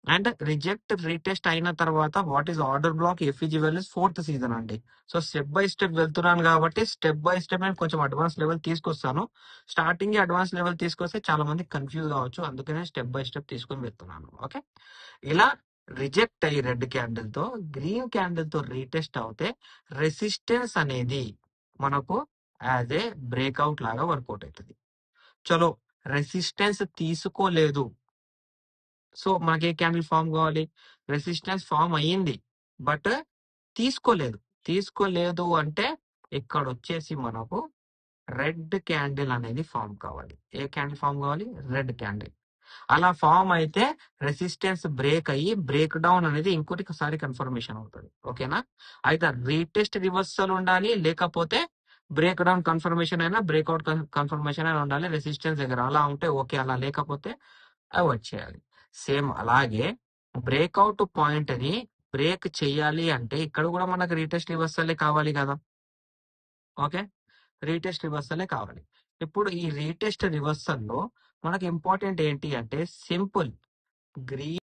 And reject retest అయిన తర్వాత what is order black FEG values 4th season అండి. So step by step వెళ్తున్నాను కాబట్టి స్టెప్ బై స్టెప్ నేను కొంచెం అడ్వాన్స్ లెవెల్ తీసుకొస్తాను. స్టార్టింగ్ అడ్వాన్స్ లెవెల్ తీసుకొస్తే చాలా మంది కన్ఫ్యూజ్ కావచ్చు, అందుకనే స్టెప్ బై స్టెప్ తీసుకొని వెళ్తున్నాను. ఓకే, ఇలా రిజెక్ట్ అయ్యి రెడ్ క్యాండిల్ తో గ్రీన్ క్యాండిల్ తో రీటెస్ట్ అవుతే రెసిస్టెన్స్ అనేది మనకు యాజ్ ఏ బ్రేక్అవుట్ లాగా వర్కౌట్ అవుతుంది. చలో రెసిస్టెన్స్ తీసుకోలేదు, సో మనకి ఏ క్యాండిల్ ఫామ్ కావాలి? రెసిస్టెన్స్ ఫామ్ అయ్యింది బట్ తీసుకోలేదు అంటే ఇక్కడ వచ్చేసి మనకు రెడ్ క్యాండిల్ అనేది ఫామ్ కావాలి. ఏ క్యాండిల్ ఫామ్ కావాలి? Red candle. అలా ఫామ్ అయితే రెసిస్టెన్స్ బ్రేక్ అయ్యి బ్రేక్ డౌన్ అనేది ఇంకోటిసారి కన్ఫర్మేషన్ అవుతుంది. ఓకేనా? అయితే రీటెస్ట్ రివర్సల్ ఉండాలి, లేకపోతే బ్రేక్ డౌన్ కన్ఫర్మేషన్ అయినా బ్రేక్అవుట్ కన్ఫర్మేషన్ అయినా ఉండాలి రెసిస్టెన్స్ దగ్గర. అలా ఉంటే ఓకే, అలా లేకపోతే అవాయిడ్ చేయాలి. సేమ్ అలాగే బ్రేక్అవుట్ పాయింట్ ని బ్రేక్ చేయాలి అంటే ఇక్కడ కూడా మనకు రీటెస్ట్ రివర్సలే కావాలి కదా. ఓకే, రీటెస్ట్ రివర్సలే కావాలి. ఇప్పుడు ఈ రీటెస్ట్ రివర్సల్ లో మనకు ఇంపార్టెంట్ ఏంటి అంటే సింపుల్ గ్రీన్